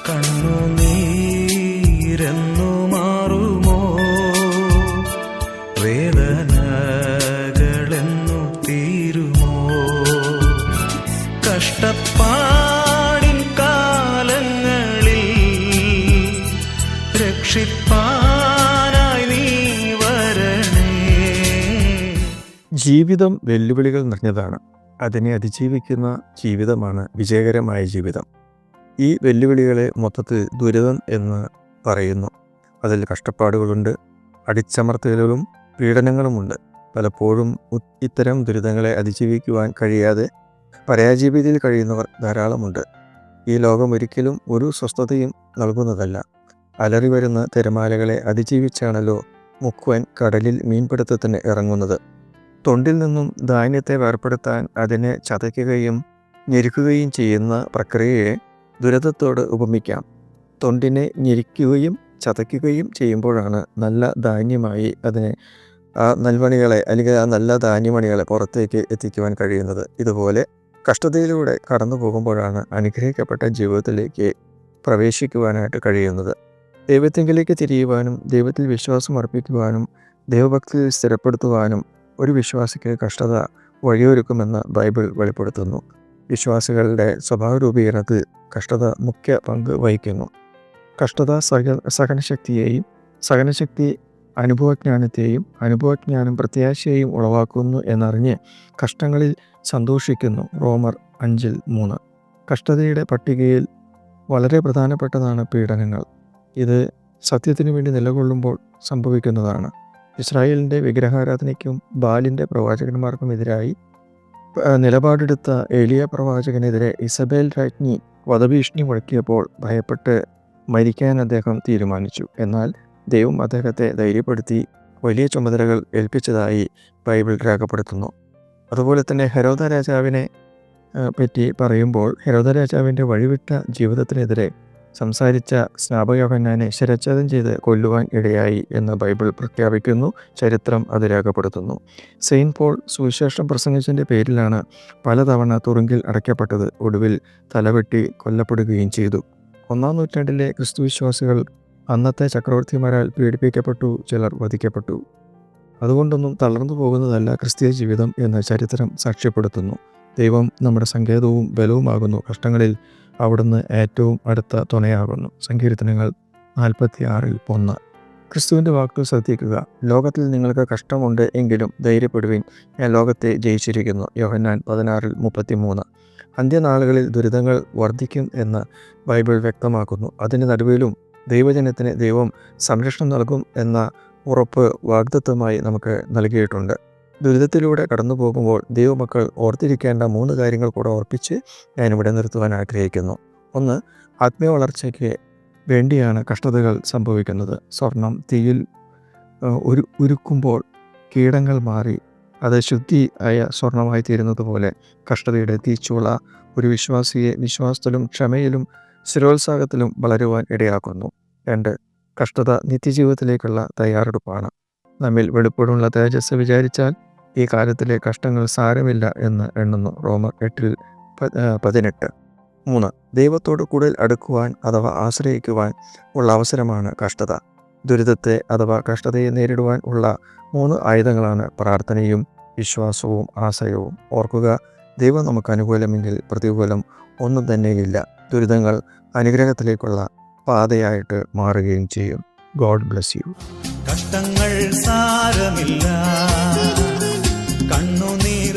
കണ്ണുനീരെന്നു മാറുമോ, വേദനകളെന്നു തീരുമോ, കഷ്ടപ്പാടിൻ കാലങ്ങളിൽ രക്ഷിപ്പാനായി നീ വരണേ. ജീവിതം വെല്ലുവിളികൾ നിറഞ്ഞതാണ്. അതിനെ അതിജീവിക്കുന്ന ജീവിതമാണ് വിജയകരമായ ജീവിതം. ഈ വെല്ലുവിളികളെ മൊത്തത്തിൽ ദുരിതം എന്ന് പറയുന്നു. അതിൽ കഷ്ടപ്പാടുകളുണ്ട്, അടിച്ചമർത്തലുകളും പീഡനങ്ങളുമുണ്ട്. പലപ്പോഴും ഇത്തരം ദുരിതങ്ങളെ അതിജീവിക്കുവാൻ കഴിയാതെ പരാജീവിതയിൽ കഴിയുന്നവർ ധാരാളമുണ്ട്. ഈ ലോകം ഒരിക്കലും ഒരു സ്വസ്ഥതയും നൽകുന്നതല്ല. അലറി വരുന്ന തിരമാലകളെ അതിജീവിച്ചാണല്ലോ മുക്കുവൻ കടലിൽ മീൻപിടുത്തത്തിന് ഇറങ്ങുന്നത്. തൊണ്ടിൽ നിന്നും ധാന്യത്തെ വേർപെടുത്താൻ അതിനെ ചതയ്ക്കുകയും ഞെരുക്കുകയും ചെയ്യുന്ന പ്രക്രിയയെ ദുരിതത്തോട് ഉപമിക്കാം. തൊണ്ടിനെ ഞെരിക്കുകയും ചതയ്ക്കുകയും ചെയ്യുമ്പോഴാണ് നല്ല ധാന്യമായി അതിനെ ആ നെൽമണികളെ അല്ലെങ്കിൽ ആ നല്ല ധാന്യമണികളെ പുറത്തേക്ക് എത്തിക്കുവാൻ കഴിയുന്നത്. ഇതുപോലെ കഷ്ടതയിലൂടെ കടന്നു പോകുമ്പോഴാണ് അനുഗ്രഹിക്കപ്പെട്ട ജീവിതത്തിലേക്ക് പ്രവേശിക്കുവാനായിട്ട് കഴിയുന്നത്. ദൈവത്തിങ്കിലേക്ക് തിരിയുവാനും ദൈവത്തിൽ വിശ്വാസം അർപ്പിക്കുവാനും ദൈവഭക്തിയിൽ സ്ഥിരപ്പെടുത്തുവാനും ഒരു വിശ്വാസിക്ക് കഷ്ടത വഴിയൊരുക്കുമെന്ന് ബൈബിൾ വെളിപ്പെടുത്തുന്നു. വിശ്വാസികളുടെ സ്വഭാവ രൂപീകരണത്തിൽ കഷ്ടത മുഖ്യ പങ്ക് വഹിക്കുന്നു. കഷ്ടത സഹനശക്തിയെയും, സഹനശക്തി അനുഭവജ്ഞാനത്തെയും, അനുഭവജ്ഞാനം പ്രത്യാശയെയും ഉളവാക്കുന്നു എന്നറിഞ്ഞ് കഷ്ടങ്ങളിൽ സന്തോഷിക്കുന്നു. റോമർ 5:3. കഷ്ടതയുടെ പട്ടികയിൽ വളരെ പ്രധാനപ്പെട്ടതാണ് പീഡനങ്ങൾ. ഇത് സത്യത്തിനു വേണ്ടി നിലകൊള്ളുമ്പോൾ സംഭവിക്കുന്നതാണ്. ഇസ്രായേലിൻ്റെ വിഗ്രഹാരാധനയ്ക്കും ബാലിൻ്റെ പ്രവാചകന്മാർക്കും എതിരായി നിലപാടെടുത്ത ഏലിയ പ്രവാചകനെതിരെ ഇസബേൽ രാജ്ഞി വധഭീഷണി മുഴക്കിയപ്പോൾ ഭയപ്പെട്ട് മരിക്കാൻ അദ്ദേഹം തീരുമാനിച്ചു. എന്നാൽ ദൈവം അദ്ദേഹത്തെ ധൈര്യപ്പെടുത്തി വലിയ ചുമതലകൾ ഏൽപ്പിച്ചതായി ബൈബിൾ രേഖപ്പെടുത്തുന്നു. അതുപോലെ തന്നെ ഹെരോദ രാജാവിനെ പറ്റി പറയുമ്പോൾ ഹെരോദ രാജാവിൻ്റെ വഴിവിട്ട ജീവിതത്തിനെതിരെ സംസാരിച്ച സ്നാപകയോഹന്നാനെ ശിരച്ഛേദം ചെയ്ത് കൊല്ലുവാൻ ഇടയായി എന്ന് ബൈബിൾ പ്രഖ്യാപിക്കുന്നു. ചരിത്രം അത് രേഖപ്പെടുത്തുന്നു. സെയിൻറ്റ് പോൾ സുവിശേഷം പ്രസംഗിച്ചതിൻ്റെ പേരിലാണ് പലതവണ തുറുങ്കിൽ അടയ്ക്കപ്പെട്ടത്. ഒടുവിൽ തലവെട്ടി കൊല്ലപ്പെടുകയും ചെയ്തു. 1-ാം നൂറ്റാണ്ടിലെ ക്രിസ്തുവിശ്വാസികൾ അന്നത്തെ ചക്രവർത്തിമാരാൽ പീഡിപ്പിക്കപ്പെട്ടു, ചിലർ വധിക്കപ്പെട്ടു. അതുകൊണ്ടൊന്നും തളർന്നു പോകുന്നതല്ല ക്രിസ്തീയ ജീവിതം എന്ന് ചരിത്രം സാക്ഷ്യപ്പെടുത്തുന്നു. ദൈവം നമ്മുടെ സങ്കേതവും ബലവുമാകുന്നു. കഷ്ടങ്ങളിൽ അവിടുന്ന് ഏറ്റവും അടുത്ത തുണയാകുന്നു. സങ്കീർത്തനങ്ങൾ 46:1. ക്രിസ്തുവിൻ്റെ വാക്കുകൾ ശ്രദ്ധിക്കുക. ലോകത്തിൽ നിങ്ങൾക്ക് കഷ്ടമുണ്ട് എങ്കിലും ധൈര്യപ്പെടുവിൻ, ഞാൻ ലോകത്തെ ജയിച്ചിരിക്കുന്നു. യോഹന്നാൻ 16:33. അന്ത്യനാളുകളിൽ ദുരിതങ്ങൾ വർദ്ധിക്കും എന്ന് ബൈബിൾ വ്യക്തമാക്കുന്നു. അതിന് നടുവിലും ദൈവജനത്തിന് ദൈവം സംരക്ഷണം നൽകും എന്ന ഉറപ്പ് വാഗ്ദത്തമായി നമുക്ക് നൽകിയിട്ടുണ്ട്. ദുരിതത്തിലൂടെ കടന്നു പോകുമ്പോൾ ദൈവമക്കൾ ഓർത്തിരിക്കേണ്ട 3 കാര്യങ്ങൾ കൂടെ ഓർപ്പിച്ച് ഞാനിവിടെ നിർത്തുവാൻ ആഗ്രഹിക്കുന്നു. 1. ആത്മീയ വളർച്ചയ്ക്ക് വേണ്ടിയാണ് കഷ്ടതകൾ സംഭവിക്കുന്നത്. സ്വർണം തീയിൽ ഉരുക്കുമ്പോൾ കീടങ്ങൾ മാറി അത് ശുദ്ധിയായ സ്വർണമായി തീരുന്നത് പോലെ കഷ്ടതയുടെ തീച്ചുള ഒരു വിശ്വാസിയെ വിശ്വാസത്തിലും ക്ഷമയിലും സ്ഥിരോത്സാഹത്തിലും വളരുവാൻ ഇടയാക്കുന്നു. 2. കഷ്ടത നിത്യജീവിതത്തിലേക്കുള്ള തയ്യാറെടുപ്പാണ്. നമ്മിൽ വെളിപ്പെടുള്ള തേജസ് വിചാരിച്ചാൽ ഈ കാലത്തിലെ കഷ്ടങ്ങൾ സാരമില്ല എന്ന് എണ്ണുന്നു. റോമർ 8:18. 3. ദൈവത്തോട് കൂടുതൽ അടുക്കുവാൻ അഥവാ ആശ്രയിക്കുവാൻ ഉള്ള അവസരമാണ് കഷ്ടത. ദുരിതത്തെ അഥവാ കഷ്ടതയെ നേരിടുവാൻ ഉള്ള 3 ആയുധങ്ങളാണ് പ്രാർത്ഥനയും വിശ്വാസവും ആശ്രയവും. ഓർക്കുക, ദൈവം നമുക്ക് അനുകൂലമെങ്കിൽ പ്രതികൂലം ഒന്നും തന്നെയില്ല. ദുരിതങ്ങൾ അനുഗ്രഹത്തിലേക്കുള്ള പാതയായിട്ട് മാറുകയും ചെയ്യും. God bless you. കഷ്ടങ്ങൾ സാരമില്ല, കണ്ണുനീർ